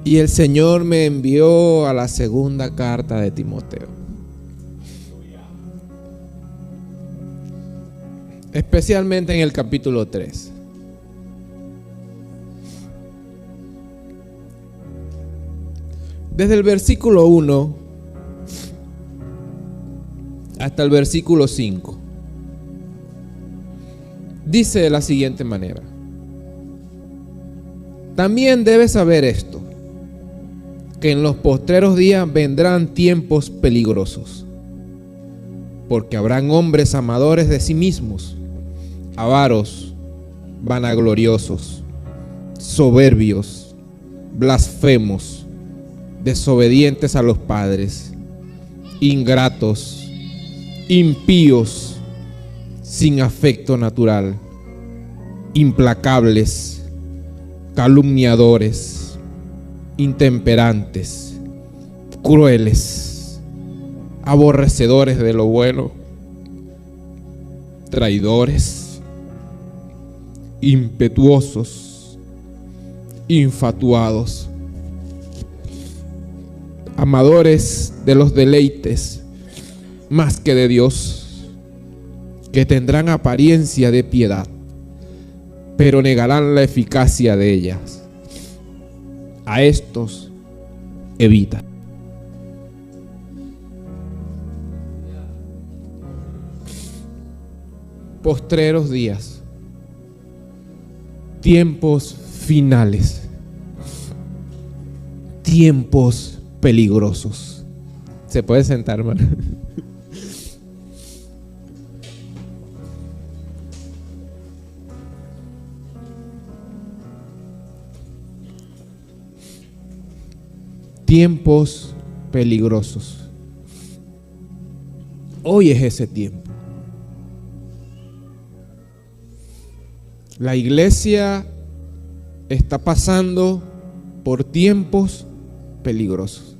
Y el Señor me envió a la segunda carta de Timoteo. Especialmente en el capítulo 3. Desde el versículo 1 hasta el versículo 5. Dice de la siguiente manera: también debes saber esto, que en los postreros días vendrán tiempos peligrosos, porque habrán hombres amadores de sí mismos, avaros, vanagloriosos, soberbios, blasfemos, desobedientes a los padres, ingratos, impíos, sin afecto natural, implacables, calumniadores, intemperantes, crueles, aborrecedores de lo bueno, traidores, impetuosos, infatuados, amadores de los deleites más que de Dios, que tendrán apariencia de piedad, pero negarán la eficacia de ellas. A estos evita. Postreros días, tiempos finales, tiempos peligrosos. ¿Se puede sentar, hermano? Tiempos peligrosos. Hoy es ese tiempo. La iglesia está pasando por tiempos peligrosos.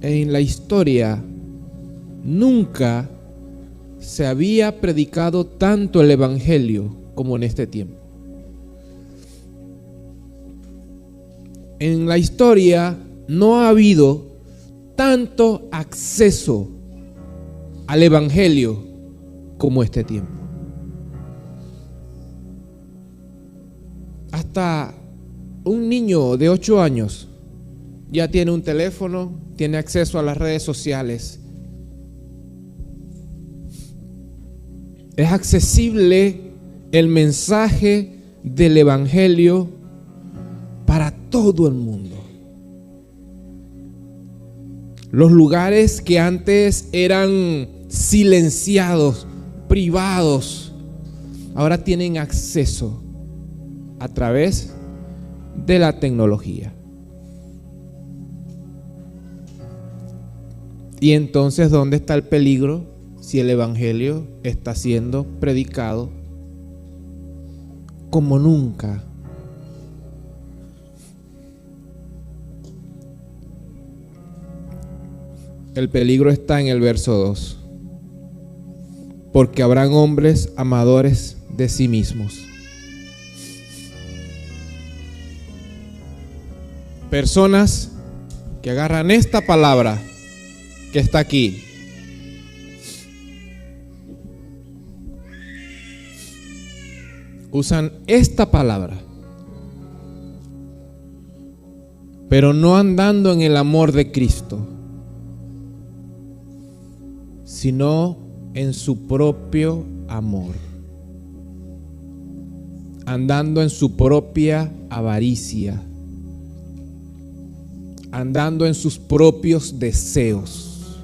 En la historia nunca se había predicado tanto el evangelio como en este tiempo. En la historia no ha habido tanto acceso al evangelio como este tiempo. Hasta un niño de 8 años ya tiene un teléfono, tiene acceso a las redes sociales. Es accesible el mensaje del evangelio para todo el mundo. Los lugares que antes eran silenciados, privados, ahora tienen acceso a través de la tecnología. Y entonces, ¿dónde está el peligro si el evangelio está siendo predicado como nunca? El peligro está en el verso 2. Porque habrán hombres amadores de sí mismos. Personas que agarran esta palabra que está aquí. Usan esta palabra, pero no andando en el amor de Cristo, sino en su propio amor, andando en su propia avaricia, andando en sus propios deseos,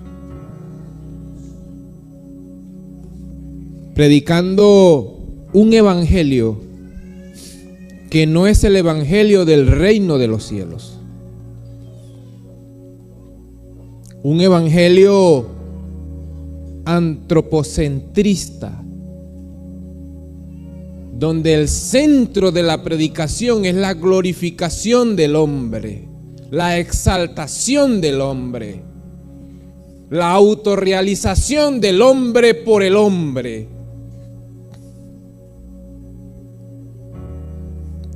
predicando un evangelio que no es el evangelio del reino de los cielos, un evangelio antropocentrista, donde el centro de la predicación es la glorificación del hombre, la exaltación del hombre, la autorrealización del hombre por el hombre.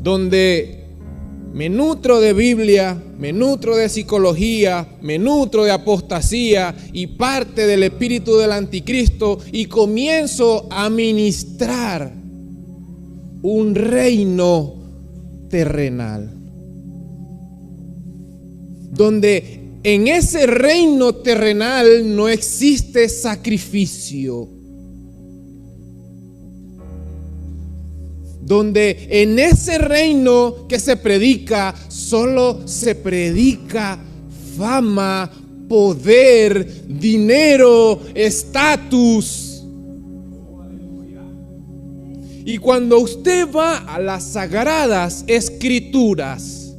donde me nutro de Biblia, me nutro de psicología, me nutro de apostasía y parte del espíritu del anticristo y comienzo a ministrar un reino terrenal, donde en ese reino terrenal no existe sacrificio, donde en ese reino que se predica, solo se predica fama, poder, dinero, estatus. Y cuando usted va a las sagradas escrituras,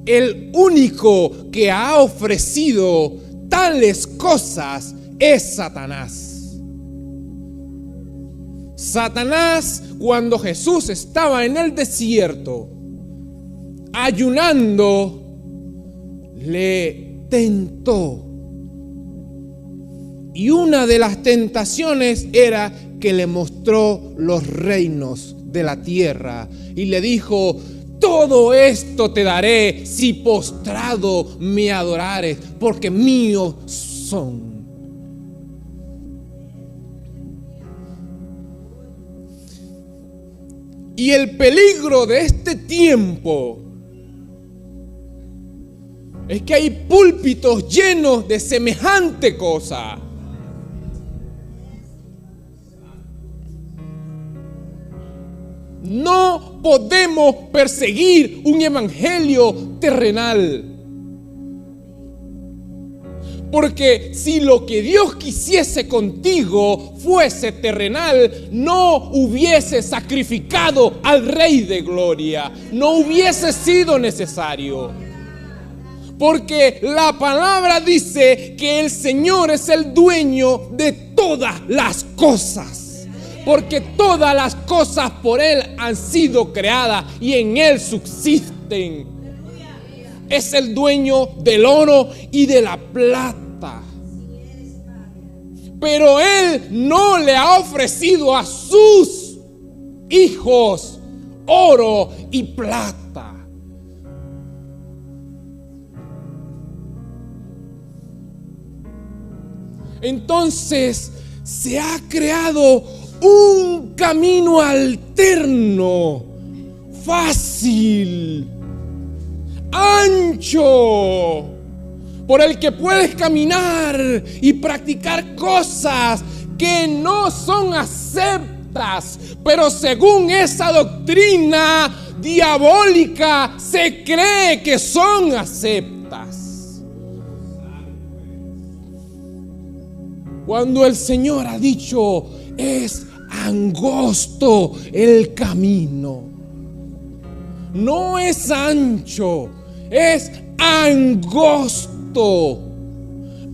el único que ha ofrecido tales cosas es Satanás. Satanás, cuando Jesús estaba en el desierto, ayunando, le tentó. Y una de las tentaciones era que le mostró los reinos de la tierra y le dijo: todo esto te daré si postrado me adorares, porque míos son. Y el peligro de este tiempo es que hay púlpitos llenos de semejante cosa. No podemos perseguir un evangelio terrenal. Porque si lo que Dios quisiese contigo fuese terrenal, no hubiese sacrificado al Rey de Gloria. No hubiese sido necesario. Porque la palabra dice que el Señor es el dueño de todas las cosas. Porque todas las cosas por Él han sido creadas y en Él subsisten. Es el dueño del oro y de la plata. Pero Él no le ha ofrecido a sus hijos oro y plata. Entonces se ha creado un camino alterno, fácil, ancho, por el que puedes caminar y practicar cosas que no son aceptas, pero según esa doctrina diabólica se cree que son aceptas. Cuando el Señor ha dicho: es angosto el camino, no es ancho, es angosto.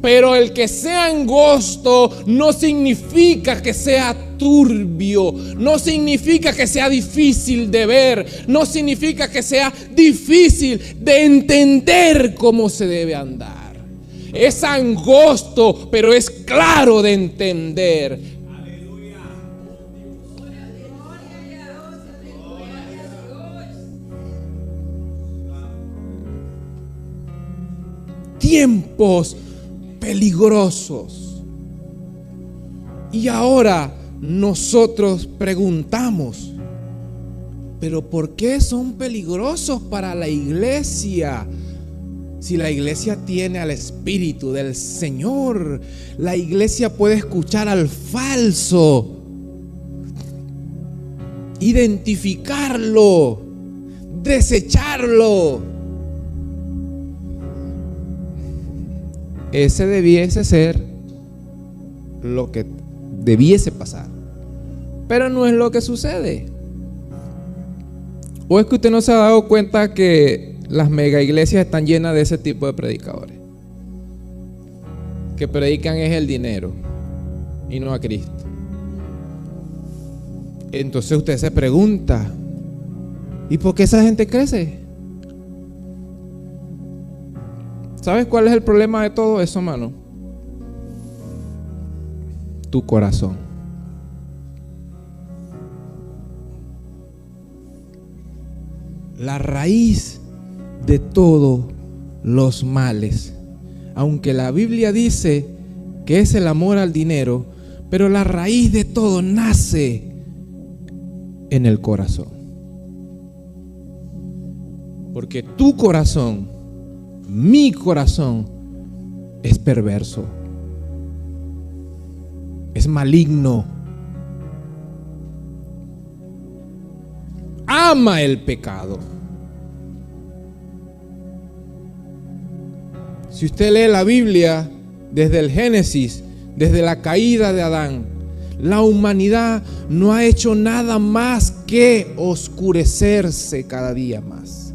Pero el que sea angosto no significa que sea turbio, no significa que sea difícil de ver, no significa que sea difícil de entender cómo se debe andar. Es angosto, pero es claro de entender. Tiempos peligrosos. Y ahora nosotros preguntamos: ¿pero por qué son peligrosos para la iglesia? Si la iglesia tiene al Espíritu del Señor, la iglesia puede escuchar al falso, identificarlo, desecharlo. Ese debiese ser lo que debiese pasar, pero no es lo que sucede. ¿O es que usted no se ha dado cuenta que las mega iglesias están llenas de ese tipo de predicadores? Que predican es el dinero y no a Cristo. Entonces usted se pregunta: ¿y por qué esa gente crece? ¿Sabes cuál es el problema de todo eso, hermano? Tu corazón. la raíz de todos los males. Aunque la Biblia dice que es el amor al dinero, pero la raíz de todo nace en el corazón. Porque tu corazón, mi corazón, es perverso, es maligno, ama el pecado. Si usted lee la Biblia desde el Génesis, desde la caída de Adán, la humanidad no ha hecho nada más que oscurecerse cada día más.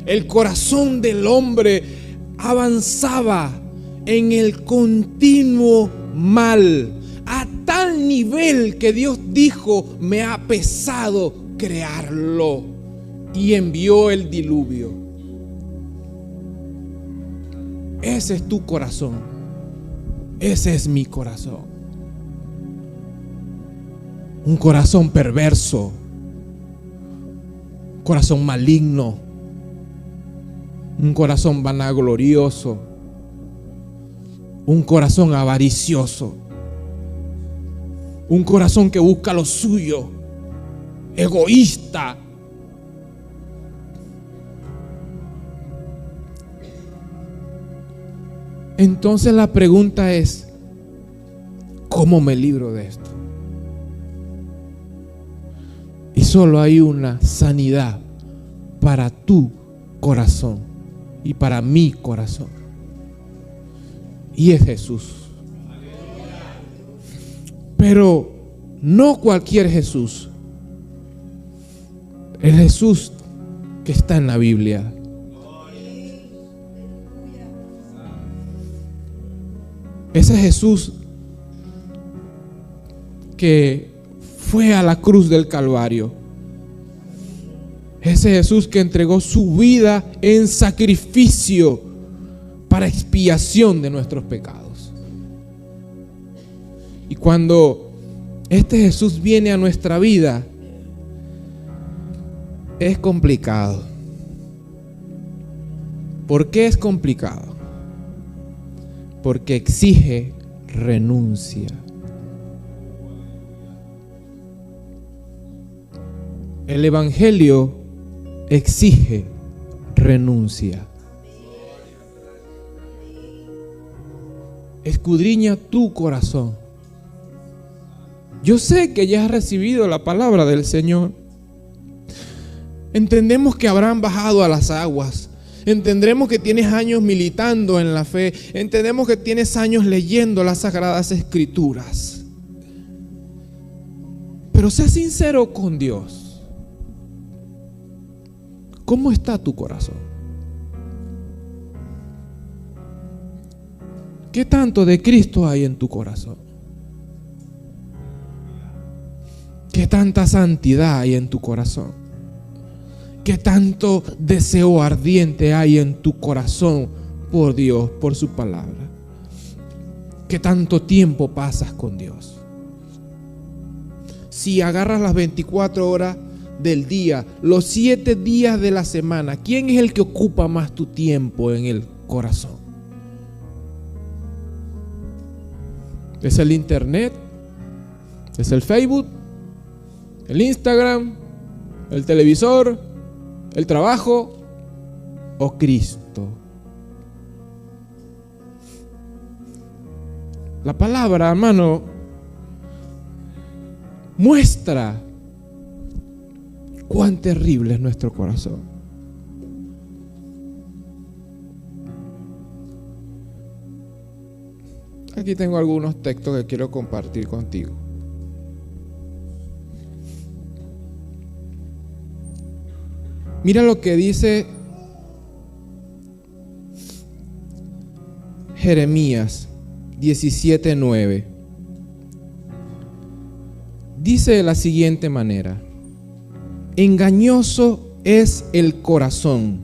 El corazón del hombre avanzaba en el continuo mal, a tal nivel que Dios dijo: me ha pesado crearlo, y envió el diluvio. Ese es tu corazón, ese es mi corazón. Un corazón perverso, un corazón maligno, un corazón vanaglorioso, un corazón avaricioso, un corazón que busca lo suyo, egoísta. Entonces la pregunta es: ¿cómo me libro de esto? Y solo hay una sanidad para tu corazón y para mi corazón, y es Jesús. Pero no cualquier Jesús, el Jesús que está en la Biblia. Ese Jesús que fue a la cruz del Calvario. Ese Jesús que entregó su vida en sacrificio para expiación de nuestros pecados. Y cuando este Jesús viene a nuestra vida, es complicado. ¿Por qué es complicado? Porque exige renuncia. El Evangelio exige renuncia. Escudriña tu corazón. Yo sé que ya has recibido la palabra del Señor. Entendemos que habrán bajado a las aguas. Entendemos que tienes años militando en la fe. Entendemos que tienes años leyendo las Sagradas Escrituras. Pero sé sincero con Dios. ¿Cómo está tu corazón? ¿Qué tanto de Cristo hay en tu corazón? ¿Qué tanta santidad hay en tu corazón? ¿Qué tanto deseo ardiente hay en tu corazón por Dios, por su palabra? ¿Qué tanto tiempo pasas con Dios? Si agarras las 24 horas del día, los 7 días de la semana, ¿quién es el que ocupa más tu tiempo en el corazón? ¿Es el internet? ¿Es el Facebook? ¿El Instagram? ¿El televisor? ¿El trabajo o Cristo? La palabra, hermano, muestra cuán terrible es nuestro corazón. Aquí tengo algunos textos que quiero compartir contigo. Mira lo que dice Jeremías 17:9. Dice de la siguiente manera: engañoso es el corazón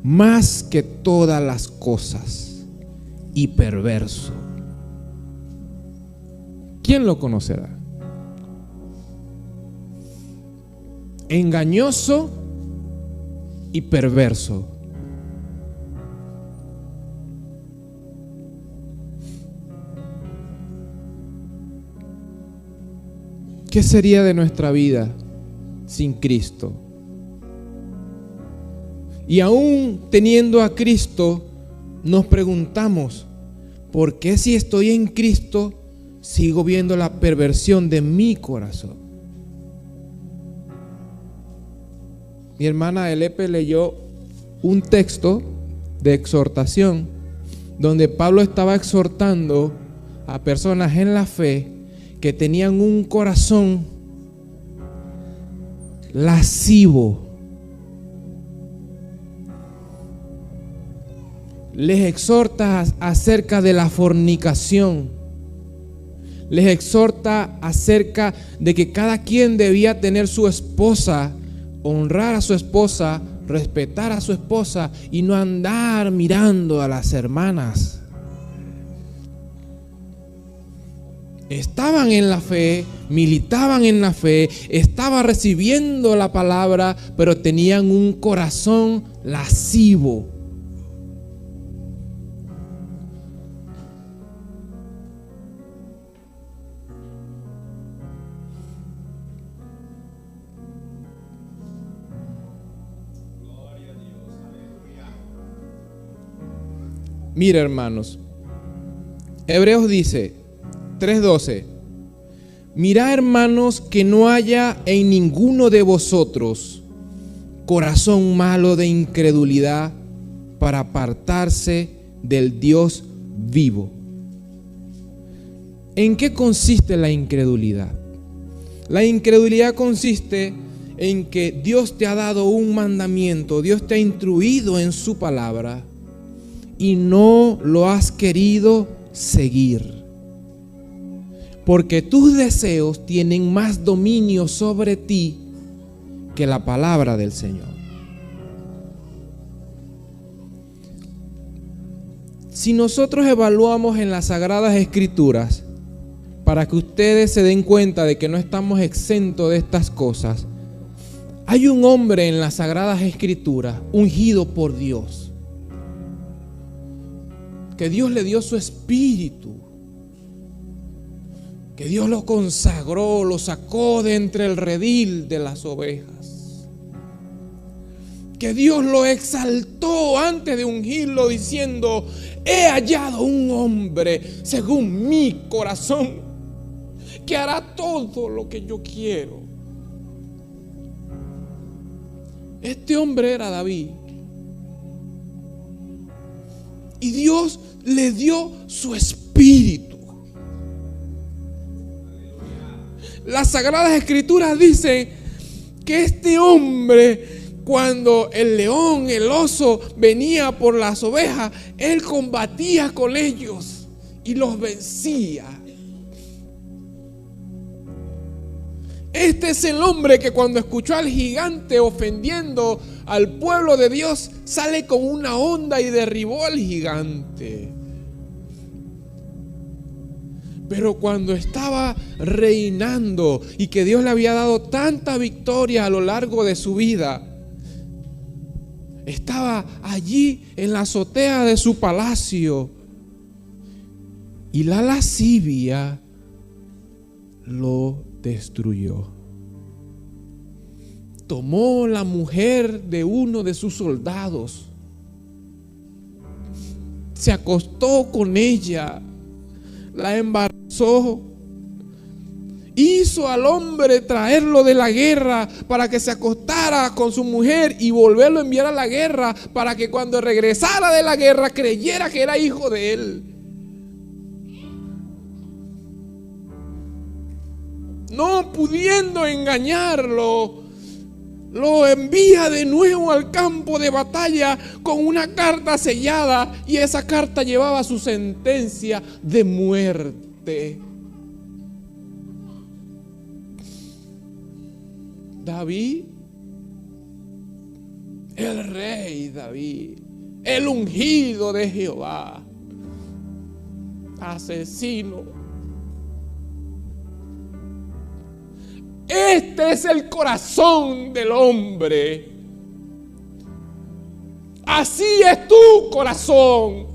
más que todas las cosas y perverso. ¿Quién lo conocerá? engañoso y perverso. ¿Qué sería de nuestra vida sin Cristo? Y aún teniendo a Cristo, nos preguntamos, ¿por qué si estoy en Cristo sigo viendo la perversión de mi corazón? Mi hermana Elepe leyó un texto de exhortación donde Pablo estaba exhortando a personas en la fe que tenían un corazón lascivo. Les exhorta acerca de la fornicación. Les exhorta acerca de que cada quien debía tener su esposa, honrar a su esposa, respetar a su esposa y no andar mirando a las hermanas. Estaban en la fe, militaban en la fe, estaban recibiendo la palabra, pero tenían un corazón lascivo. Mira, hermanos, Hebreos dice 3:12: mirad, hermanos, que no haya en ninguno de vosotros corazón malo de incredulidad para apartarse del Dios vivo. ¿En qué consiste la incredulidad? La incredulidad consiste en que Dios te ha dado un mandamiento, Dios te ha instruido en su palabra y no lo has querido seguir. Porque tus deseos tienen más dominio sobre ti que la palabra del Señor. Si nosotros evaluamos en las Sagradas Escrituras, para que ustedes se den cuenta de que no estamos exentos de estas cosas, hay un hombre en las Sagradas Escrituras ungido por Dios, que Dios le dio su espíritu, que Dios lo consagró, lo sacó de entre el redil de las ovejas, que Dios lo exaltó antes de ungirlo, diciendo: he hallado un hombre según mi corazón, que hará todo lo que yo quiero. Este hombre era David, y Dios le dio su espíritu. Las Sagradas Escrituras dicen que este hombre, cuando el león, el oso venía por las ovejas, él combatía con ellos y los vencía. Este es el hombre que cuando escuchó al gigante ofendiendo al pueblo de Dios, sale con una onda y derribó al gigante. Pero cuando estaba reinando y que Dios le había dado tanta victoria a lo largo de su vida, estaba allí en la azotea de su palacio y la lascivia lo destruyó. Tomó la mujer de uno de sus soldados, se acostó con ella, la embarazó, hizo al hombre traerlo de la guerra para que se acostara con su mujer y volverlo a enviar a la guerra para que cuando regresara de la guerra creyera que era hijo de él. No pudiendo engañarlo, lo envía de nuevo al campo de batalla con una carta sellada, y esa carta llevaba su sentencia de muerte. David, el rey David, el ungido de Jehová, asesino, Este es el corazón del hombre. Así es tu corazón.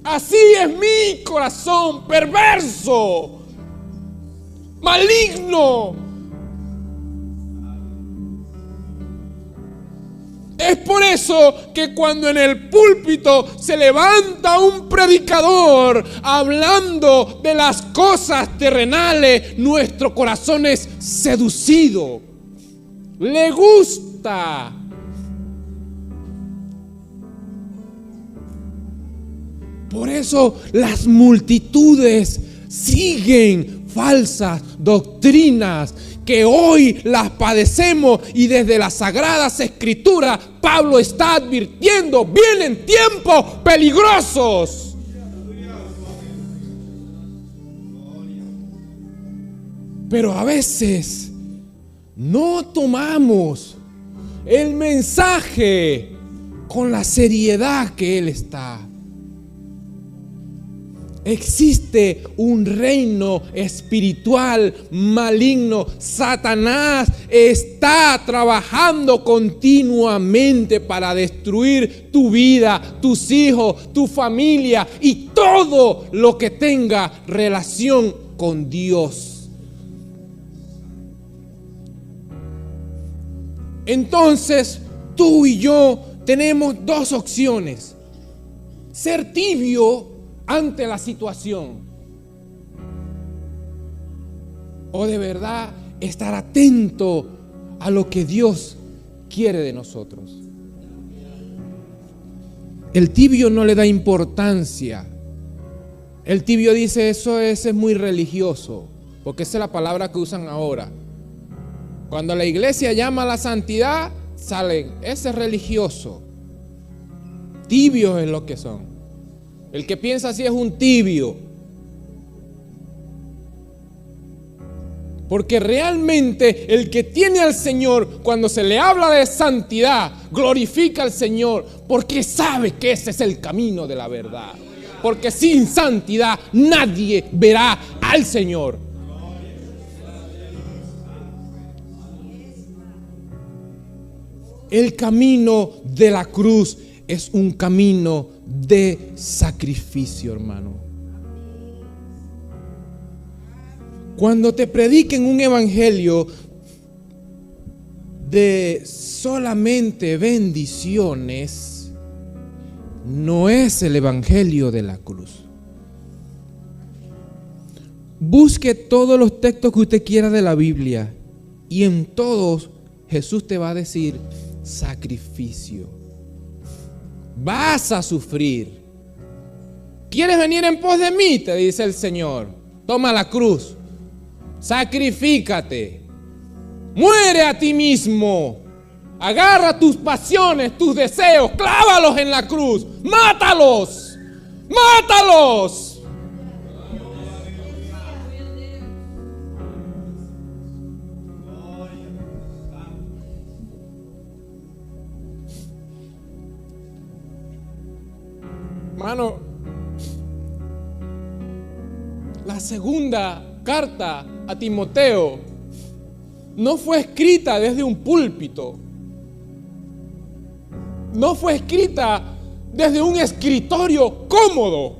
Así es mi corazón, perverso, maligno. Es por eso que cuando en el púlpito se levanta un predicador hablando de las cosas terrenales, nuestro corazón es seducido. Le gusta. Por eso las multitudes siguen falsas doctrinas que hoy las padecemos, y desde las Sagradas Escrituras Pablo está advirtiendo: vienen tiempos peligrosos. Pero a veces no tomamos el mensaje con la seriedad que él está. Existe un reino espiritual maligno. Satanás está trabajando continuamente para destruir tu vida, tus hijos, tu familia y todo lo que tenga relación con Dios. Entonces, tú y yo tenemos dos opciones: ser tibio ante la situación, o de verdad estar atento a lo que Dios quiere de nosotros. El tibio no le da importancia. El tibio dice: eso es muy religioso, porque esa es la palabra que usan ahora. Cuando la iglesia llama a la santidad, salen: ese es religioso. Tibios es lo que son. El que piensa así es un tibio. Porque realmente el que tiene al Señor, cuando se le habla de santidad, glorifica al Señor, porque sabe que ese es el camino de la verdad. Porque sin santidad nadie verá al Señor. El camino de la cruz es un camino de sacrificio, hermano. Cuando te prediquen un evangelio de solamente bendiciones, no es el evangelio de la cruz. Busque todos los textos que usted quiera de la Biblia, y en todos Jesús te va a decir: sacrificio. Vas a sufrir. ¿Quieres venir en pos de mí?, te dice el Señor. Toma la cruz. Sacrifícate. Muere a ti mismo. Agarra tus pasiones, tus deseos, clávalos en la cruz. Mátalos. Mátalos. Hermano, la segunda carta a Timoteo no fue escrita desde un púlpito. No fue escrita desde un escritorio cómodo.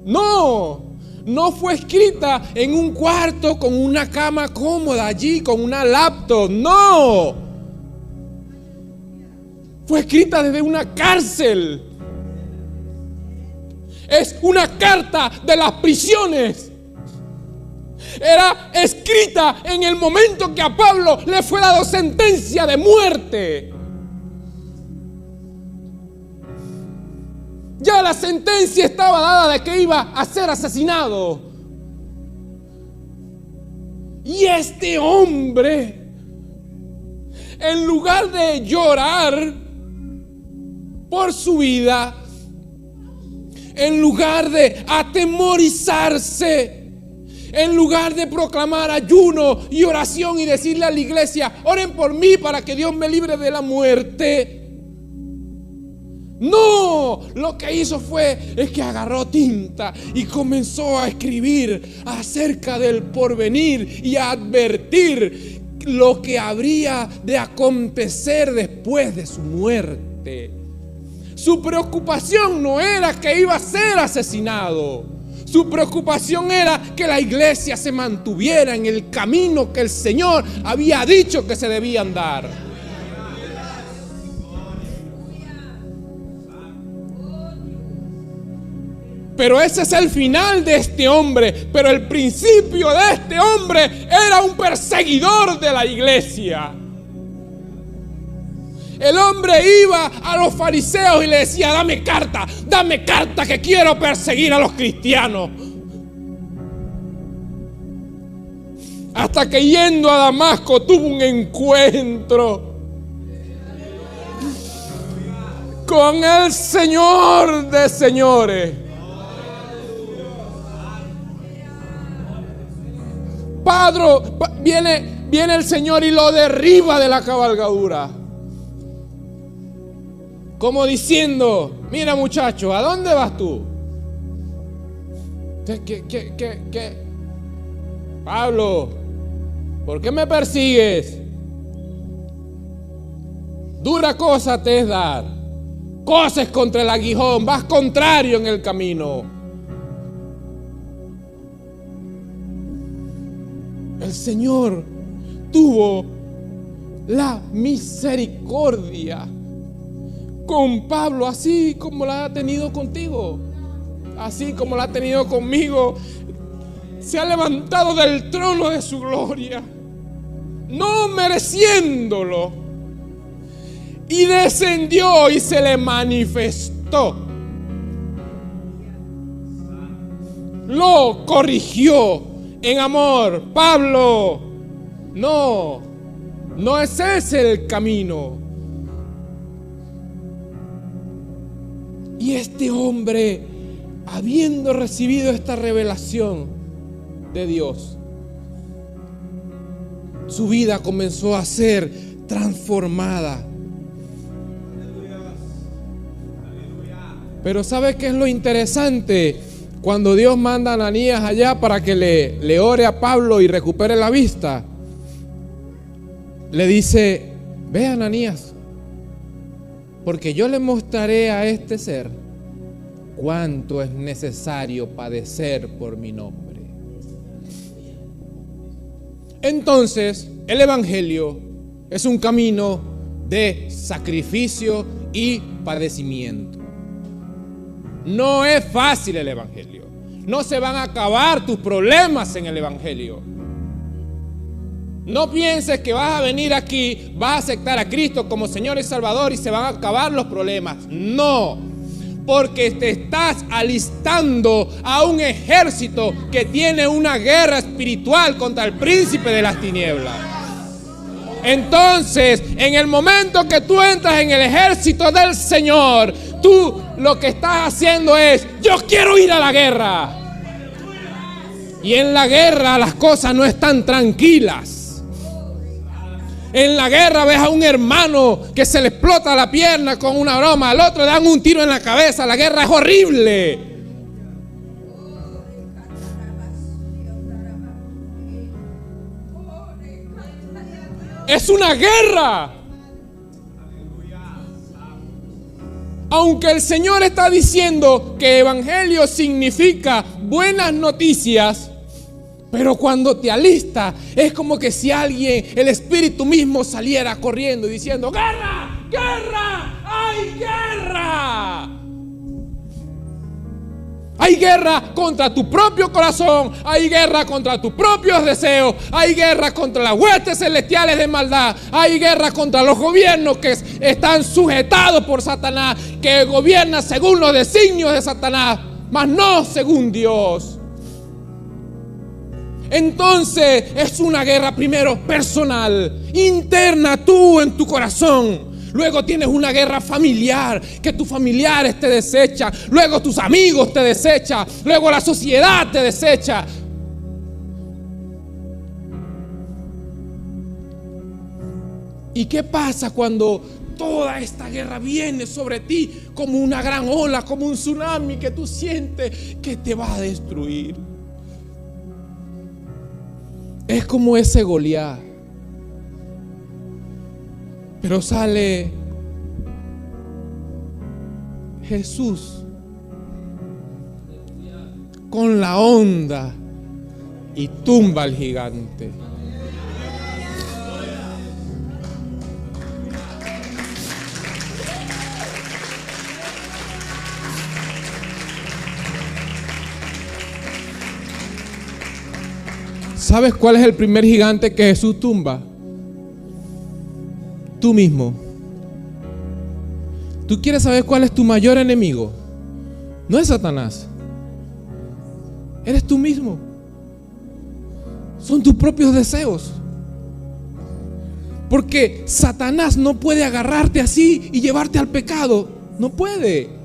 No fue escrita en un cuarto con una cama cómoda allí, con una laptop. No. Fue escrita desde una cárcel. Es una carta de las prisiones. Era escrita en el momento que a Pablo le fue dado sentencia de muerte. Ya la sentencia estaba dada de que iba a ser asesinado. Y este hombre, en lugar de llorar por su vida, en lugar de atemorizarse, en lugar de proclamar ayuno y oración y decirle a la iglesia: oren por mí para que Dios me libre de la muerte, No, lo que hizo es que agarró tinta y comenzó a escribir acerca del porvenir y a advertir lo que habría de acontecer después de su muerte. Su preocupación no era que iba a ser asesinado. Su preocupación era que la iglesia se mantuviera en el camino que el Señor había dicho que se debía andar. Pero ese es el final de este hombre. Pero el principio de este hombre era un perseguidor de la iglesia. El hombre iba a los fariseos y le decía: dame carta que quiero perseguir a los cristianos. Hasta que yendo a Damasco tuvo un encuentro con el Señor de señores. Viene el Señor y lo derriba de la cabalgadura, como diciendo: mira, muchacho, ¿a dónde vas tú? ¿Qué? Pablo, ¿por qué me persigues? Dura cosa te es dar. Coces contra el aguijón, vas contrario en el camino. El Señor tuvo la misericordia con Pablo, así como la ha tenido contigo, así como la ha tenido conmigo. Se ha levantado del trono de su gloria, no mereciéndolo, y descendió y se le manifestó. Lo corrigió en amor. Pablo, no es ese el camino. Y este hombre, habiendo recibido esta revelación de Dios, su vida comenzó a ser transformada. Pero ¿sabe qué es lo interesante? Cuando Dios manda a Ananías allá para que le ore a Pablo y recupere la vista, le dice: ve, Ananías, porque yo le mostraré a este ser cuánto es necesario padecer por mi nombre. Entonces, el evangelio es un camino de sacrificio y padecimiento. No es fácil el evangelio. No se van a acabar tus problemas en el evangelio. No pienses que vas a venir aquí, vas a aceptar a Cristo como Señor y Salvador y se van a acabar los problemas. No, porque te estás alistando a un ejército que tiene una guerra espiritual contra el príncipe de las tinieblas. Entonces, en el momento que tú entras en el ejército del Señor, tú lo que estás haciendo es: yo quiero ir a la guerra. Y en la guerra las cosas no están tranquilas. En la guerra ves a un hermano que se le explota la pierna con una broma, al otro le dan un tiro en la cabeza. La guerra es horrible. Es una guerra. Aunque el Señor está diciendo que evangelio significa buenas noticias, pero cuando te alistas es como que si alguien, el Espíritu mismo, saliera corriendo y diciendo: ¡guerra! ¡Guerra! ¡Hay guerra! Hay guerra contra tu propio corazón, hay guerra contra tus propios deseos, hay guerra contra las huestes celestiales de maldad, hay guerra contra los gobiernos que están sujetados por Satanás, que gobiernan según los designios de Satanás, mas no según Dios. Entonces es una guerra primero personal, interna, tú en tu corazón. Luego tienes una guerra familiar, que tus familiares te desechan. Luego tus amigos te desechan. Luego la sociedad te desecha. ¿Y qué pasa cuando toda esta guerra viene sobre ti como una gran ola, como un tsunami que tú sientes que te va a destruir. Es como ese Goliat. Pero sale Jesús con la onda y tumba al gigante. ¿Sabes cuál es el primer gigante que Jesús tumba? Tú mismo. ¿Tú quieres saber cuál es tu mayor enemigo? No es Satanás. Eres tú mismo. Son tus propios deseos. Porque Satanás no puede agarrarte así y llevarte al pecado. No puede.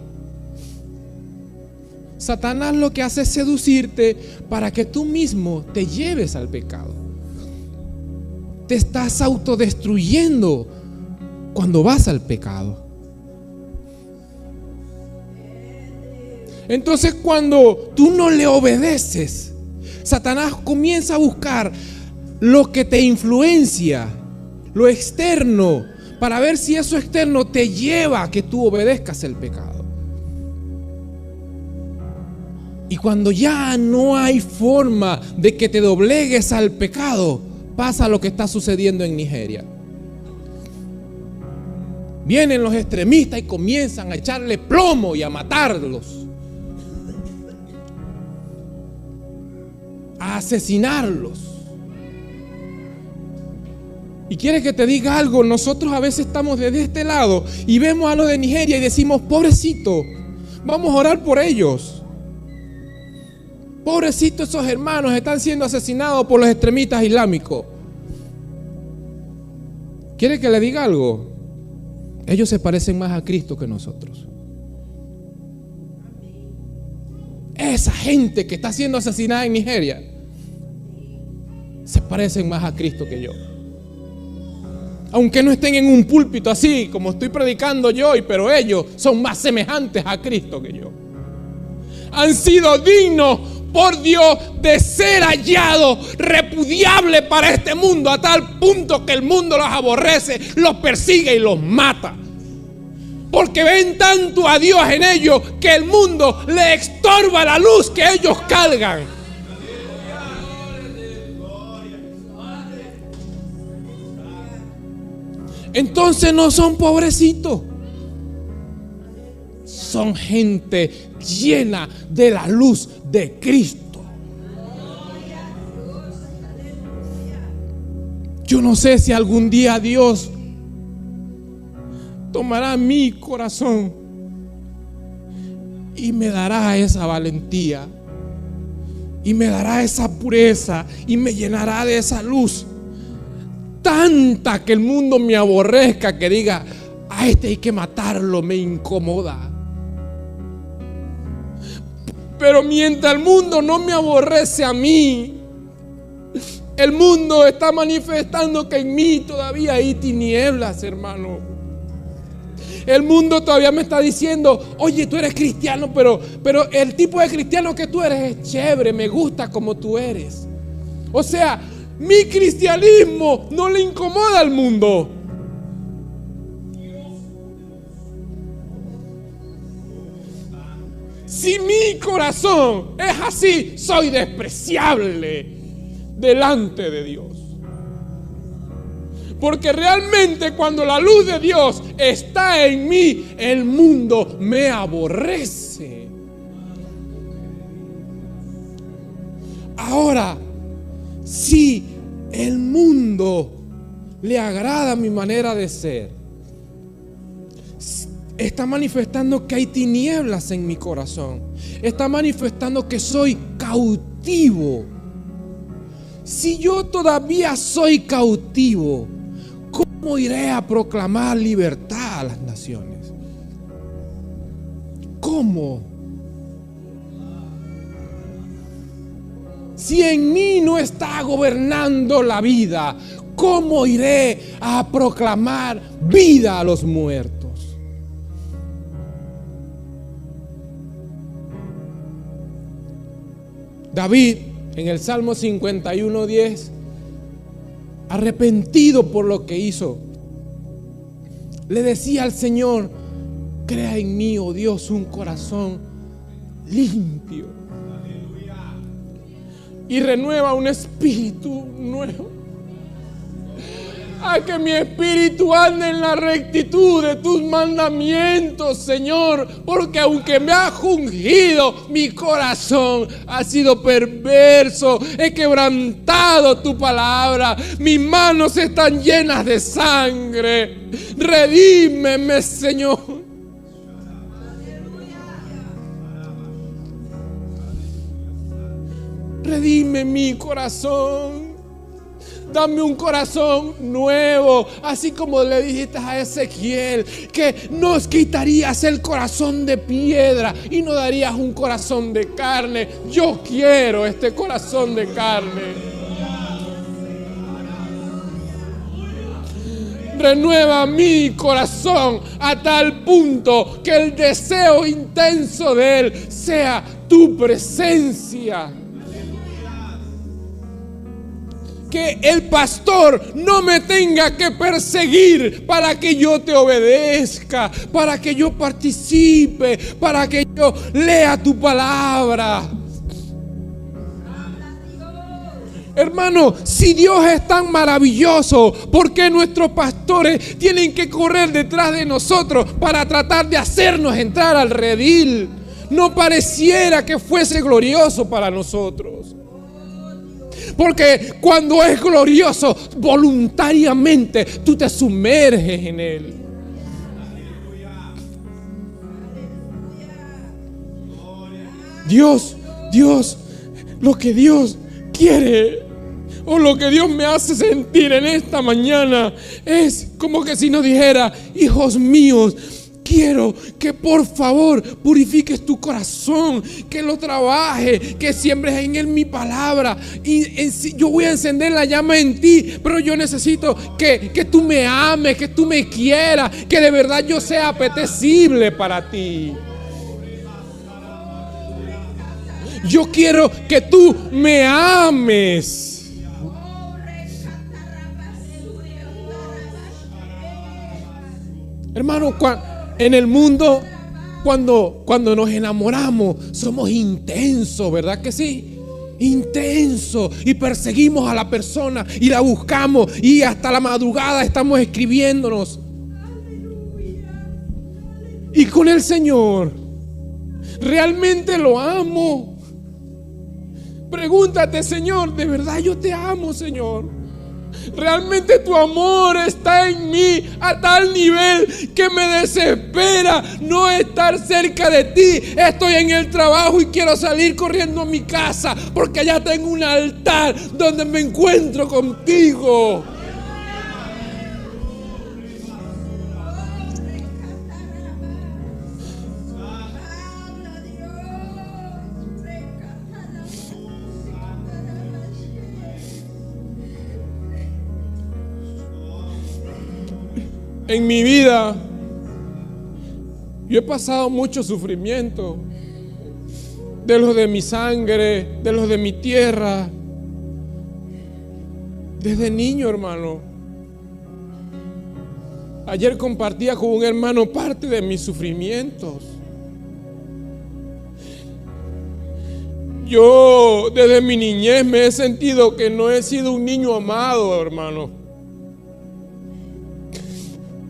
Satanás lo que hace es seducirte para que tú mismo te lleves al pecado. Te estás autodestruyendo cuando vas al pecado. Entonces, cuando tú no le obedeces, Satanás comienza a buscar lo que te influencia, lo externo, para ver si eso externo te lleva a que tú obedezcas el pecado. Y cuando ya no hay forma de que te doblegues al pecado, pasa lo que está sucediendo en Nigeria. Vienen los extremistas y comienzan a echarle plomo y a matarlos, a asesinarlos. Y quieres que te diga algo, nosotros a veces estamos desde este lado y vemos a los de Nigeria y decimos, pobrecito, vamos a orar por ellos. Pobrecitos, esos hermanos están siendo asesinados por los extremistas islámicos. ¿Quiere que le diga algo? Ellos se parecen más a Cristo que nosotros. Esa gente que está siendo asesinada en Nigeria se parecen más a Cristo que yo. Aunque no estén en un púlpito así como estoy predicando yo, pero ellos son más semejantes a Cristo que yo. Han sido dignos por Dios de ser hallados repudiables para este mundo, a tal punto que el mundo los aborrece, los persigue y los mata. Porque ven tanto a Dios en ellos que el mundo le estorba la luz que ellos cargan. Entonces no son pobrecitos, son gente llena de la luz de Cristo. Yo no sé si algún día Dios tomará mi corazón y me dará esa valentía y me dará esa pureza y me llenará de esa luz tanta que el mundo me aborrezca, que diga, a este hay que matarlo, me incomoda. Pero mientras el mundo no me aborrece a mí, el mundo está manifestando que en mí todavía hay tinieblas, hermano. El mundo todavía me está diciendo, oye, tú eres cristiano, pero el tipo de cristiano que tú eres es chévere, me gusta como tú eres. O sea, mi cristianismo no le incomoda al mundo. Si mi corazón es así, soy despreciable delante de Dios. Porque realmente cuando la luz de Dios está en mí, el mundo me aborrece. Ahora, si el mundo le agrada mi manera de ser, está manifestando que hay tinieblas en mi corazón. Está manifestando que soy cautivo. Si yo todavía soy cautivo, ¿cómo iré a proclamar libertad a las naciones? ¿Cómo? Si en mí no está gobernando la vida, ¿cómo iré a proclamar vida a los muertos? David, en el Salmo 51:10, arrepentido por lo que hizo, le decía al Señor: crea en mí, oh Dios, un corazón limpio y renueva un espíritu nuevo. A que mi espíritu ande en la rectitud de tus mandamientos, Señor, porque aunque me has ungido, mi corazón ha sido perverso. He quebrantado tu palabra, mis manos están llenas de sangre. Redímeme, Señor. Redime mi corazón. Dame un corazón nuevo, así como le dijiste a Ezequiel, que nos quitarías el corazón de piedra y nos darías un corazón de carne. Yo quiero este corazón de carne. Renueva mi corazón a tal punto que el deseo intenso de él sea tu presencia. Que el pastor no me tenga que perseguir para que yo te obedezca, para que yo participe, para que yo lea tu palabra. Hermano, si Dios es tan maravilloso, ¿por qué nuestros pastores tienen que correr detrás de nosotros para tratar de hacernos entrar al redil? No pareciera que fuese glorioso para nosotros. Porque cuando es glorioso, voluntariamente tú te sumerges en él. Dios, lo que Dios quiere, o lo que Dios me hace sentir en esta mañana, es como que si nos dijera: hijos míos, quiero que por favor purifiques tu corazón, que lo trabajes, que siembres en él mi palabra. Y yo voy a encender la llama en ti, pero yo necesito que tú me ames, que tú me quieras, que de verdad yo sea apetecible para ti. Yo quiero que tú me ames. Hermano, en el mundo, cuando nos enamoramos, somos intensos, ¿verdad que sí? Intensos, y perseguimos a la persona y la buscamos, y hasta la madrugada estamos escribiéndonos. Y con el Señor, ¿realmente lo amo? Pregúntate: Señor, ¿de verdad yo te amo, Señor? Realmente tu amor está en mí a tal nivel que me desespera no estar cerca de ti. Estoy en el trabajo y quiero salir corriendo a mi casa porque allá tengo un altar donde me encuentro contigo. En mi vida yo he pasado mucho sufrimiento, de los de mi sangre, de los de mi tierra, desde niño, hermano. Ayer compartía con un hermano parte de mis sufrimientos. Yo desde mi niñez me he sentido que no he sido un niño amado, hermano.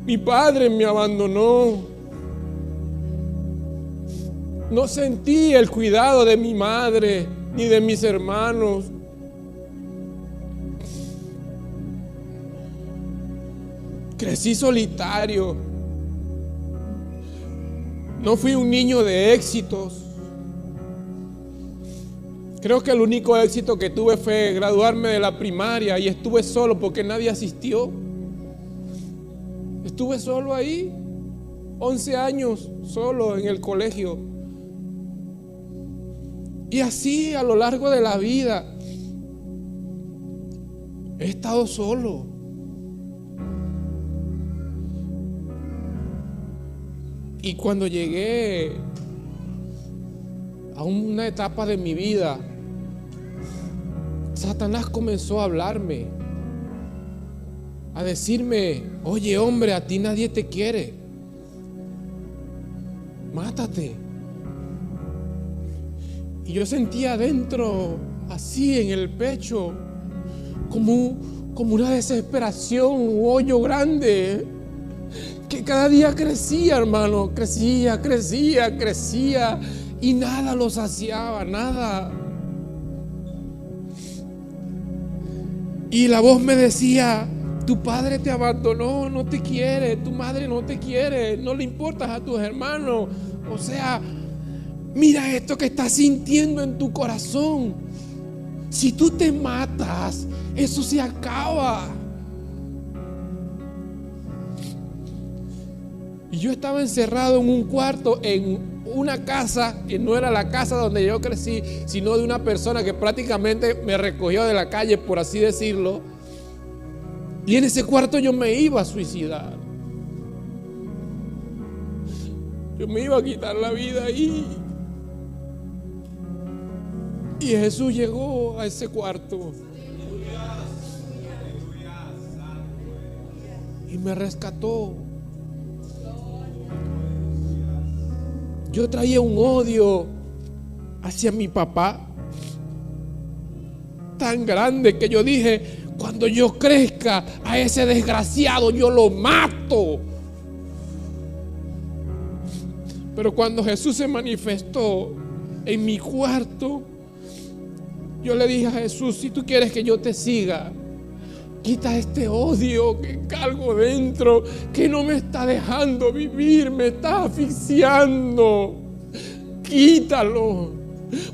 Mi padre me abandonó. No sentí el cuidado de mi madre ni de mis hermanos. Crecí solitario. No fui un niño de éxitos. Creo que el único éxito que tuve fue graduarme de la primaria, y estuve solo porque nadie asistió. Estuve solo ahí, 11 años solo en el colegio. Y así a lo largo de la vida he estado solo. Y cuando llegué a una etapa de mi vida, Satanás comenzó a hablarme, a decirme: oye, hombre, a ti nadie te quiere, mátate. Y yo sentía adentro, así en el pecho, como una desesperación, un hoyo grande que cada día crecía, hermano, crecía y nada lo saciaba, nada. Y la voz me decía: tu padre te abandonó, no te quiere, tu madre no te quiere, no le importas a tus hermanos. O sea, mira esto que estás sintiendo en tu corazón. Si tú te matas, eso se acaba. Y yo estaba encerrado en un cuarto, en una casa que no era la casa donde yo crecí, sino de una persona que prácticamente me recogió de la calle, por así decirlo. Y en ese cuarto yo me iba a suicidar. Yo me iba a quitar la vida ahí. Y Jesús llegó a ese cuarto y me rescató. Yo traía un odio hacia mi papá tan grande que yo dije: cuando yo crezca, a ese desgraciado yo lo mato. Pero cuando Jesús se manifestó en mi cuarto, yo le dije a Jesús: si tú quieres que yo te siga, quita este odio que cargo dentro, que no me está dejando vivir, me está asfixiando. Quítalo.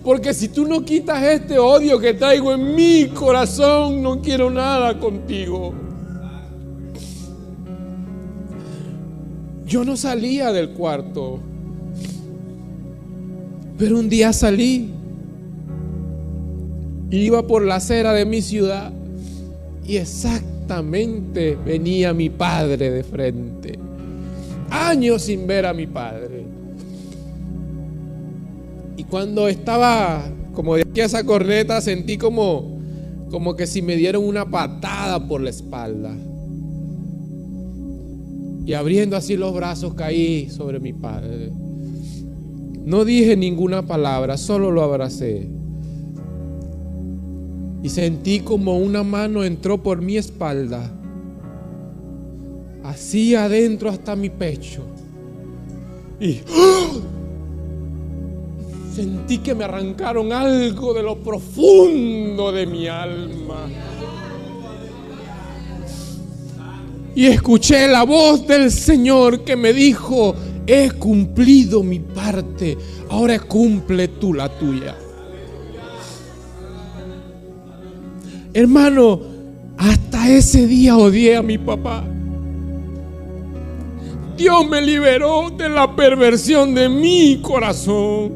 Porque si tú no quitas este odio que traigo en mi corazón, no quiero nada contigo. Yo no salía del cuarto, pero un día salí. Iba por la acera de mi ciudad y exactamente venía mi padre de frente. Años sin ver a mi padre. Y cuando estaba como de aquí a esa corneta, sentí como que si me dieron una patada por la espalda. Y abriendo así los brazos, caí sobre mi padre. No dije ninguna palabra, solo lo abracé. Y sentí como una mano entró por mi espalda, así adentro hasta mi pecho. Y sentí que me arrancaron algo de lo profundo de mi alma. Y escuché la voz del Señor que me dijo: he cumplido mi parte, ahora cumple tú la tuya. Hermano, hasta ese día odié a mi papá. Dios me liberó de la perversión de mi corazón.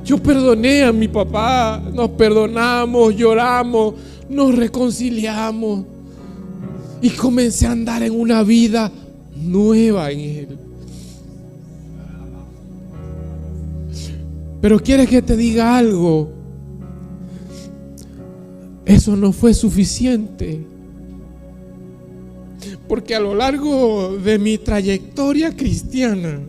Yo perdoné a mi papá, nos perdonamos, lloramos, nos reconciliamos y comencé a andar en una vida nueva en Él. Pero ¿quieres que te diga algo? Eso no fue suficiente. Porque a lo largo de mi trayectoria cristiana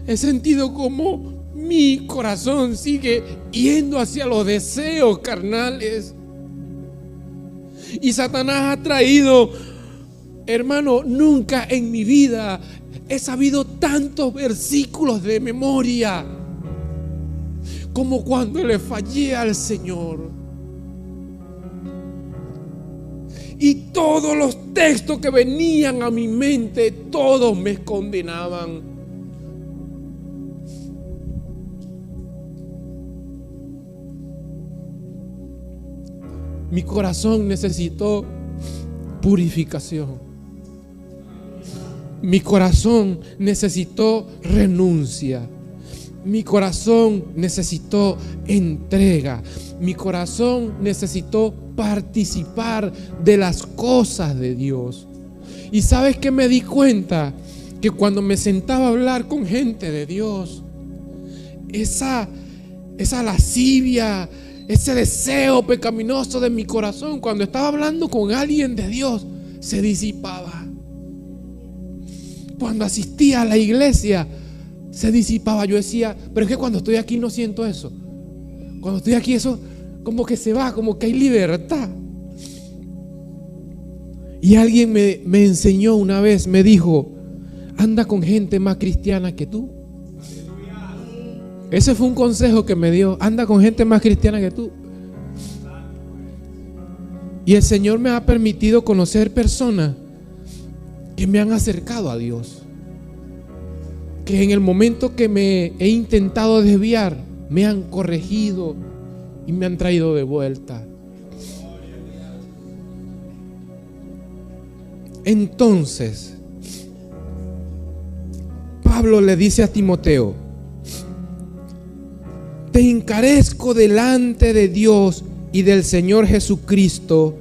he sentido como mi corazón sigue yendo hacia los deseos carnales. Y Satanás ha traído, hermano, nunca en mi vida he sabido tantos versículos de memoria como cuando le fallé al Señor. Y todos los textos que venían a mi mente, todos me condenaban. Mi corazón necesitó purificación. Mi corazón necesitó renuncia. Mi corazón necesitó entrega. Mi corazón necesitó participar de las cosas de Dios. Y ¿sabes qué me di cuenta? Que cuando me sentaba a hablar con gente de Dios, esa lascivia, ese deseo pecaminoso de mi corazón, cuando estaba hablando con alguien de Dios, se disipaba. Cuando asistía a la iglesia, se disipaba. Yo decía, pero es que cuando estoy aquí no siento eso. Cuando estoy aquí eso como que se va, como que hay libertad. Y alguien me enseñó una vez, me dijo, anda con gente más cristiana que tú. Ese fue un consejo que me dio, anda con gente más cristiana que tú. Y el Señor me ha permitido conocer personas que me han acercado a Dios, que en el momento que me he intentado desviar, me han corregido y me han traído de vuelta. Entonces, Pablo le dice a Timoteo: te encarezco delante de Dios y del Señor Jesucristo,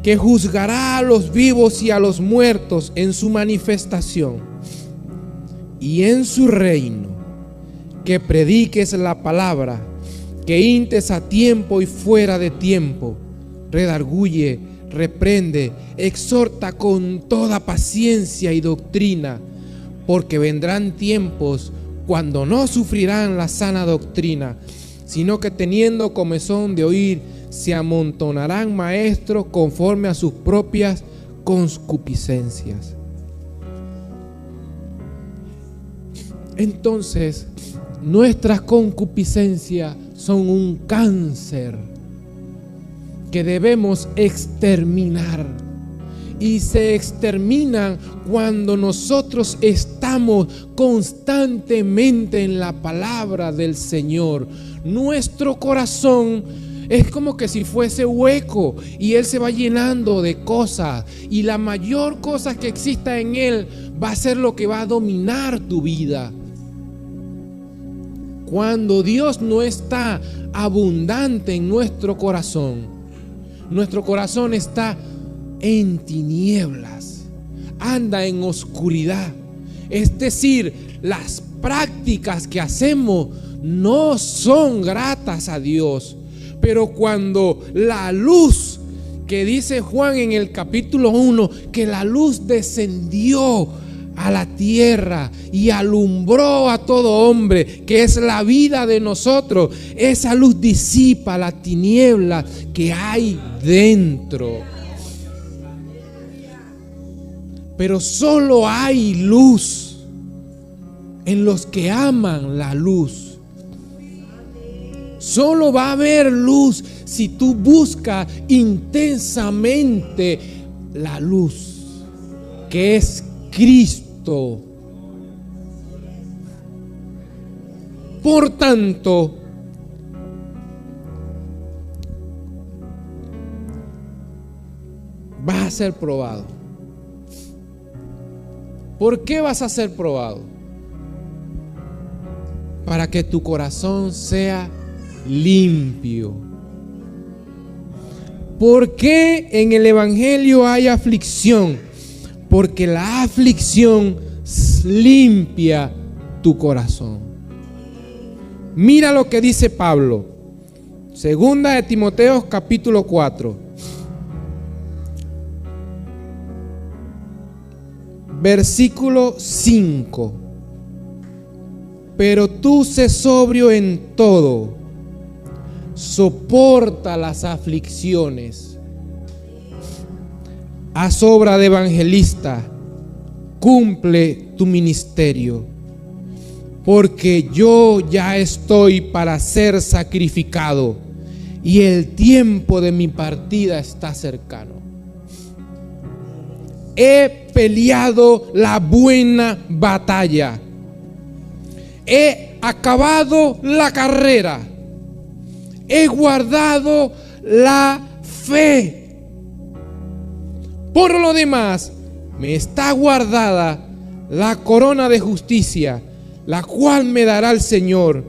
que juzgará a los vivos y a los muertos en su manifestación y en su reino, que prediques la palabra, que intes a tiempo y fuera de tiempo, redarguye, reprende, exhorta con toda paciencia y doctrina, porque vendrán tiempos cuando no sufrirán la sana doctrina, sino que teniendo comezón de oír, se amontonarán maestros conforme a sus propias concupiscencias. Entonces, nuestras concupiscencias son un cáncer que debemos exterminar. Y se exterminan cuando nosotros estamos constantemente en la palabra del Señor. Nuestro corazón es como que si fuese hueco y Él se va llenando de cosas, y la mayor cosa que exista en Él va a ser lo que va a dominar tu vida. Cuando Dios no está abundante en nuestro corazón está en tinieblas, anda en oscuridad. Es decir, las prácticas que hacemos no son gratas a Dios. Pero cuando la luz, que dice Juan en el capítulo 1, que la luz descendió a la tierra y alumbró a todo hombre, que es la vida de nosotros, esa luz disipa la tiniebla que hay dentro. Pero solo hay luz en los que aman la luz. Solo va a haber luz si tú buscas intensamente la luz, que es Cristo. Por tanto, vas a ser probado. ¿Por qué vas a ser probado? Para que tu corazón sea limpio. ¿Por qué en el Evangelio hay aflicción? Porque la aflicción limpia tu corazón. Mira lo que dice Pablo. Segunda de Timoteo capítulo 4. Versículo 5. Pero tú sé sobrio en todo, soporta las aflicciones, haz obra de evangelista, cumple tu ministerio, porque yo ya estoy para ser sacrificado y el tiempo de mi partida está cercano. He peleado la buena batalla, he acabado la carrera, he guardado la fe. Por lo demás, me está guardada la corona de justicia, la cual me dará el Señor,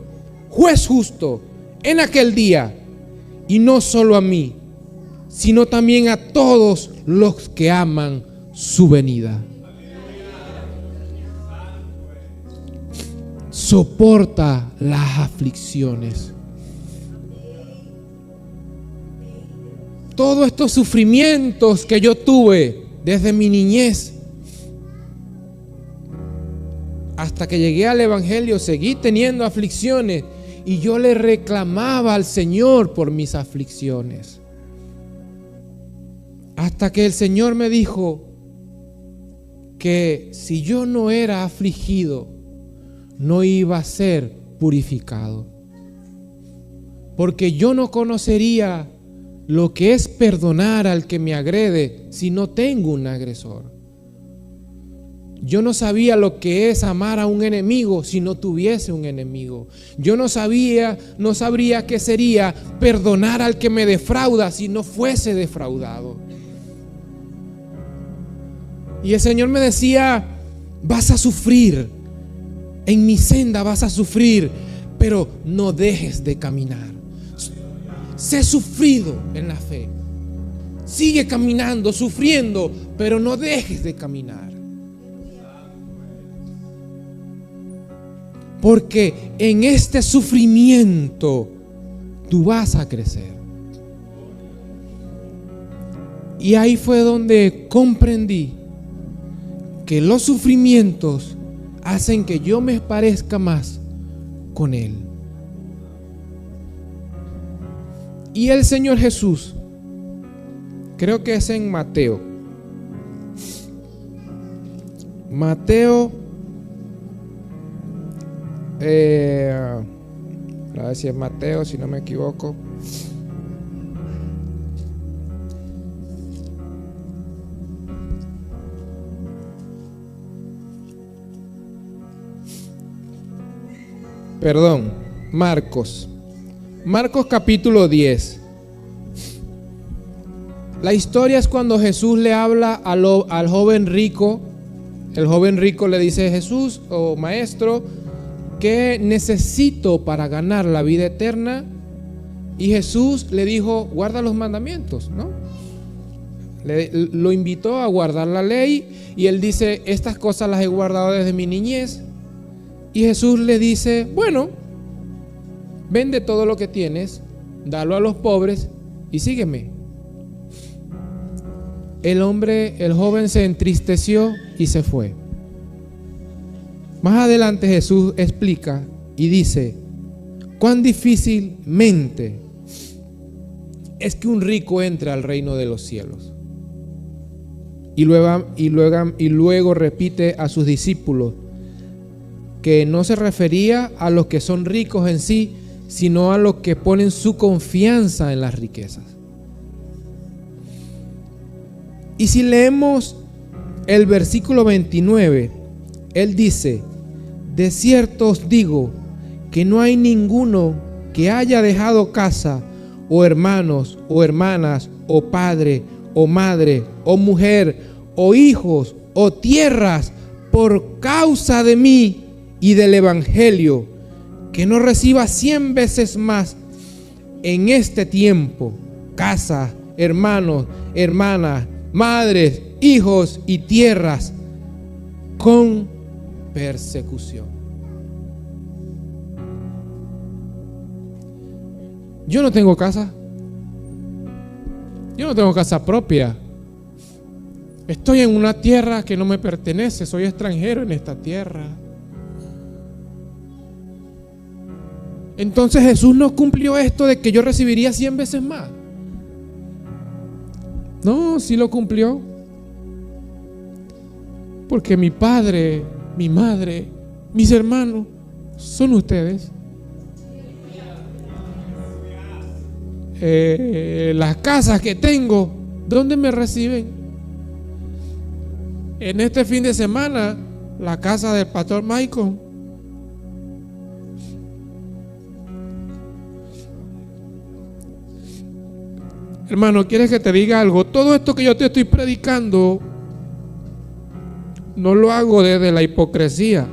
juez justo, en aquel día, y no solo a mí, sino también a todos los que aman su venida. Soporta las aflicciones. Todos estos sufrimientos que yo tuve desde mi niñez hasta que llegué al Evangelio, seguí teniendo aflicciones y yo le reclamaba al Señor por mis aflicciones. Hasta que el Señor me dijo que si yo no era afligido, no iba a ser purificado. Porque yo no conocería lo que es perdonar al que me agrede si no tengo un agresor. Yo no sabía lo que es amar a un enemigo si no tuviese un enemigo. Yo no sabría qué sería perdonar al que me defrauda si no fuese defraudado. Y el Señor me decía: vas a sufrir, en mi senda vas a sufrir, pero no dejes de caminar. Sé sufrido en la fe. Sigue caminando, sufriendo, pero no dejes de caminar. Porque en este sufrimiento tú vas a crecer. Y ahí fue donde comprendí que los sufrimientos hacen que yo me parezca más con Él. Y el Señor Jesús, creo que es en Mateo. A ver si es Mateo, si no me equivoco. Perdón, Marcos capítulo 10. La historia es cuando Jesús le habla al joven rico. El joven rico le dice: Jesús, o maestro, ¿qué necesito para ganar la vida eterna? Y Jesús le dijo: guarda los mandamientos, ¿no? Lo invitó a guardar la ley y él dice: estas cosas las he guardado desde mi niñez. Y Jesús le dice: bueno, vende todo lo que tienes, dalo a los pobres y sígueme. El joven se entristeció y se fue. Más adelante Jesús explica y dice: cuán difícilmente es que un rico entre al reino de los cielos. Y luego repite a sus discípulos que no se refería a los que son ricos en sí, sino a los que ponen su confianza en las riquezas. Y si leemos el versículo 29, él dice: de cierto os digo que no hay ninguno que haya dejado casa, o hermanos, o hermanas, o padre, o madre, o mujer, o hijos, o tierras, por causa de mí y del Evangelio, que no reciba 100 veces más en este tiempo casa, hermanos, hermanas, madres, hijos y tierras con persecución. Yo no tengo casa. Yo no tengo casa propia. Estoy en una tierra que no me pertenece. Soy extranjero en esta tierra. Entonces Jesús no cumplió esto de que yo recibiría 100 veces más. No, sí lo cumplió. Porque mi padre, mi madre, mis hermanos son ustedes. Las casas que tengo, ¿dónde me reciben? En este fin de semana, la casa del pastor Michael. Hermano, ¿quieres que te diga algo? Todo esto que yo te estoy predicando no lo hago desde la hipocresía,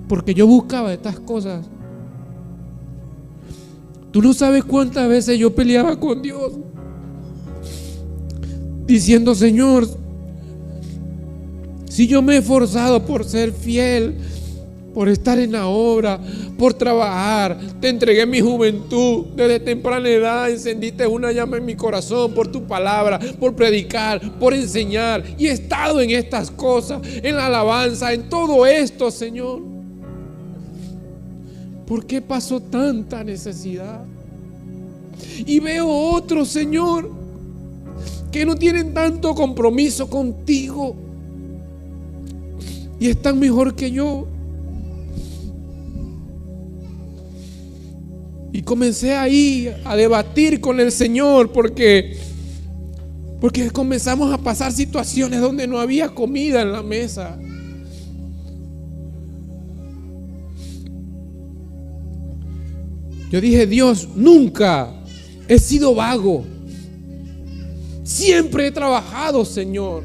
porque yo buscaba estas cosas. Tú no sabes cuántas veces yo peleaba con Dios. diciendo: Señor, si yo me he esforzado por ser fiel, por estar en la obra, por trabajar, te entregué mi juventud, desde temprana edad encendiste una llama en mi corazón por tu palabra, por predicar, por enseñar, y he estado en estas cosas, en la alabanza, en todo esto, Señor. ¿Por qué pasó tanta necesidad? Y veo otros, Señor, que no tienen tanto compromiso contigo y están mejor que yo. Y comencé ahí a debatir con el Señor porque comenzamos a pasar situaciones donde no había comida en la mesa. Yo dije: Dios, nunca he sido vago. Siempre he trabajado, Señor.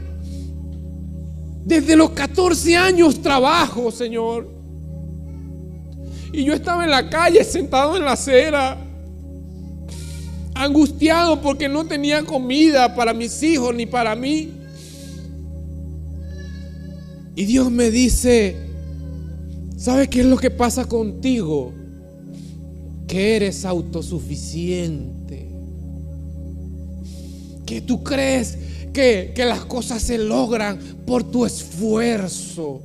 Desde los 14 años trabajo, Señor. Y yo estaba en la calle, sentado en la acera, angustiado porque no tenía comida para mis hijos ni para mí. Y Dios me dice: ¿sabes qué es lo que pasa contigo? Que eres autosuficiente. Que tú crees que las cosas se logran por tu esfuerzo.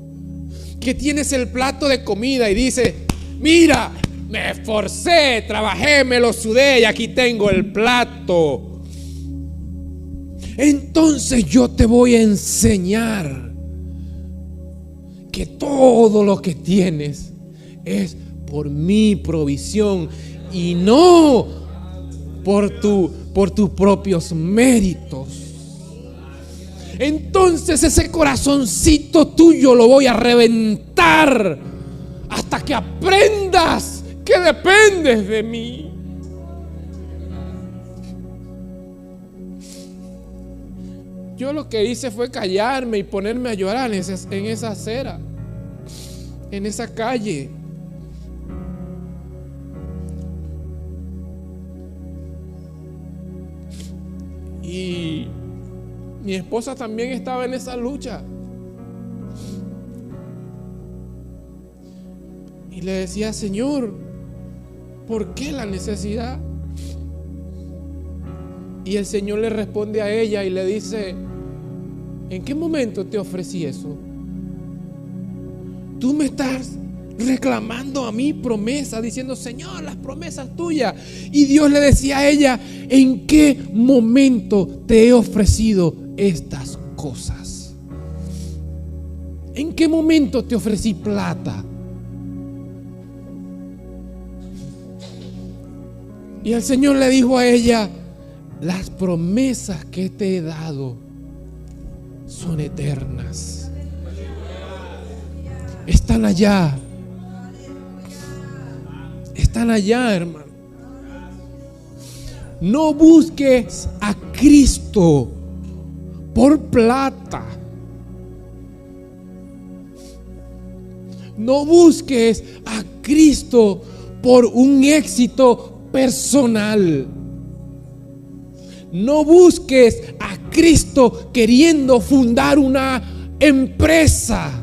Que tienes el plato de comida y dices: mira, me esforcé, trabajé, me lo sudé y aquí tengo el plato. Entonces yo te voy a enseñar que todo lo que tienes es por mi provisión y no por tus propios méritos. Entonces ese corazoncito tuyo lo voy a reventar hasta que aprendas que dependes de mí. Yo lo que hice fue callarme y ponerme a llorar en esa acera, en esa calle. Y mi esposa también estaba en esa lucha. Y le decía: Señor, ¿por qué la necesidad? Y el Señor le responde a ella y le dice: ¿en qué momento te ofrecí eso? Tú me estás reclamando a mí promesas, diciendo: Señor, las promesas tuyas. Y Dios le decía a ella: ¿en qué momento te he ofrecido estas cosas? ¿En qué momento te ofrecí plata? Y el Señor le dijo a ella: las promesas que te he dado son eternas. Están allá. Están allá, hermano. No busques a Cristo por plata. No busques a Cristo por un éxito personal. No busques a Cristo queriendo fundar una empresa.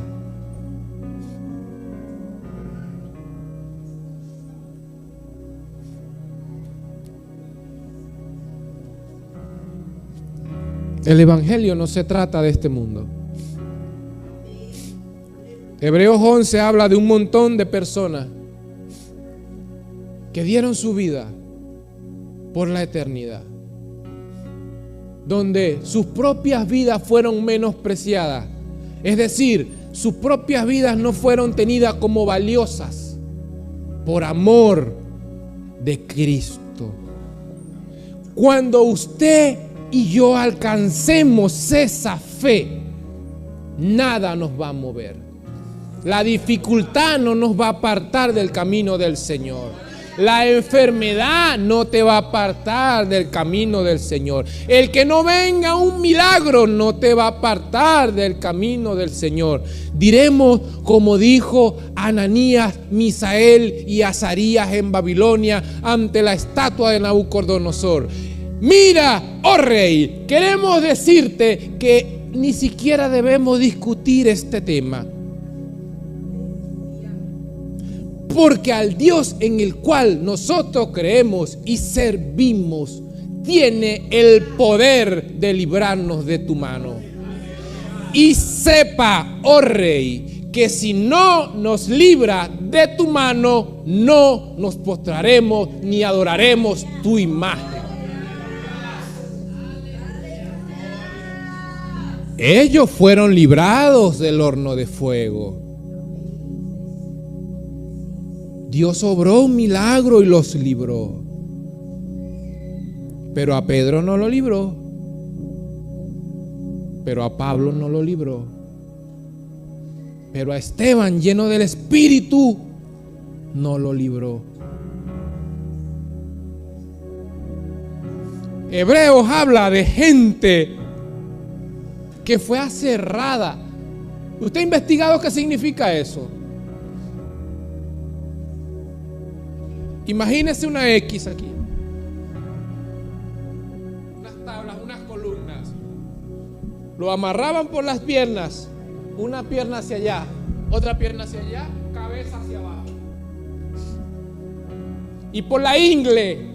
El evangelio no se trata de este mundo. Hebreos 11 habla de un montón de personas que dieron su vida por la eternidad, donde sus propias vidas fueron menospreciadas. Es decir, sus propias vidas no fueron tenidas como valiosas por amor de Cristo. Cuando usted y yo alcancemos esa fe, nada nos va a mover. La dificultad no nos va a apartar del camino del Señor. La enfermedad no te va a apartar del camino del Señor. El que no venga un milagro no te va a apartar del camino del Señor. Diremos como dijo Ananías, Misael y Azarías en Babilonia ante la estatua de Nabucodonosor: Mira, oh rey, queremos decirte que ni siquiera debemos discutir este tema. Porque al Dios en el cual nosotros creemos y servimos tiene el poder de librarnos de tu mano. Y sepa, oh rey, que si no nos libra de tu mano, no nos postraremos ni adoraremos tu imagen. Ellos fueron librados del horno de fuego. Dios obró un milagro y los libró. Pero a Pedro no lo libró. Pero a Pablo no lo libró. Pero a Esteban, lleno del Espíritu, no lo libró. Hebreos habla de gente que fue aserrada. ¿Usted ha investigado qué significa eso? Imagínese una X aquí, unas tablas, unas columnas. Lo amarraban por las piernas, una pierna hacia allá, otra pierna hacia allá, cabeza hacia abajo. Y por la ingle,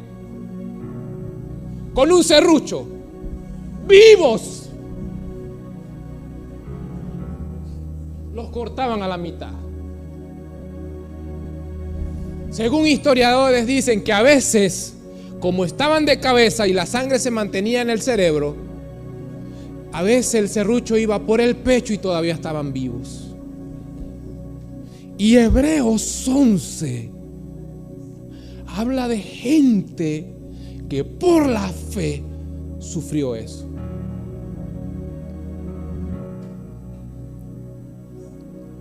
con un serrucho, vivos, los cortaban a la mitad. Según historiadores dicen que a veces, como estaban de cabeza y la sangre se mantenía en el cerebro, a veces el serrucho iba por el pecho y todavía estaban vivos. Y Hebreos 11 habla de gente que por la fe sufrió eso.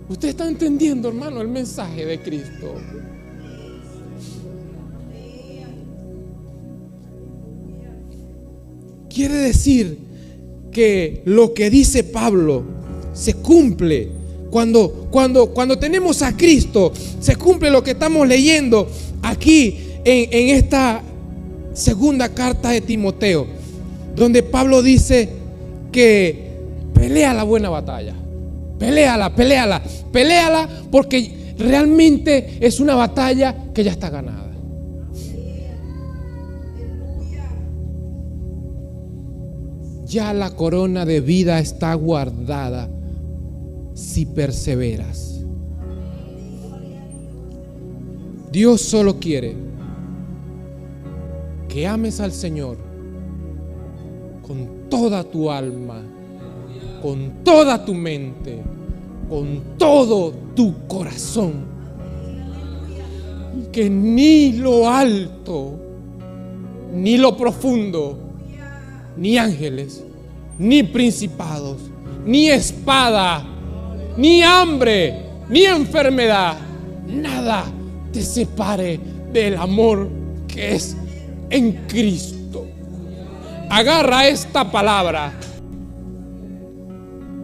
¿Usted está entendiendo, hermano, el mensaje de Cristo? Quiere decir que lo que dice Pablo se cumple. Cuando tenemos a Cristo, se cumple lo que estamos leyendo aquí en esta segunda carta de Timoteo, donde Pablo dice que pelea la buena batalla. Peléala porque realmente es una batalla que ya está ganada. Ya la corona de vida está guardada si perseveras. Dios solo quiere que ames al Señor con toda tu alma, con toda tu mente, con todo tu corazón. Que ni lo alto, ni lo profundo, ni ángeles, ni principados, ni espada, ni hambre, ni enfermedad, nada te separe del amor que es en Cristo. Agarra esta palabra,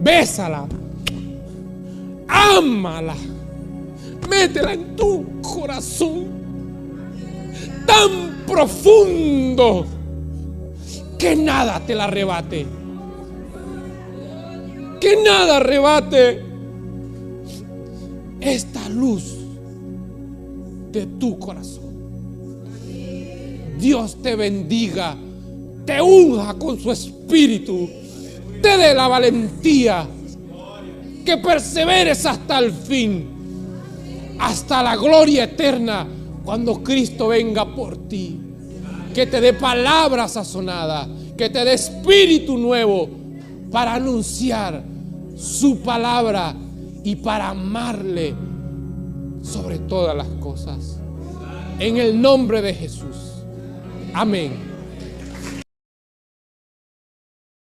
bésala, ámala, métela en tu corazón tan profundo que nada te la arrebate. Que nada arrebate esta luz de tu corazón. Dios te bendiga, te unja con su espíritu, te dé la valentía, que perseveres hasta el fin, hasta la gloria eterna, cuando Cristo venga por ti. Que te dé palabra sazonada, que te dé espíritu nuevo para anunciar su palabra y para amarle sobre todas las cosas. En el nombre de Jesús. Amén.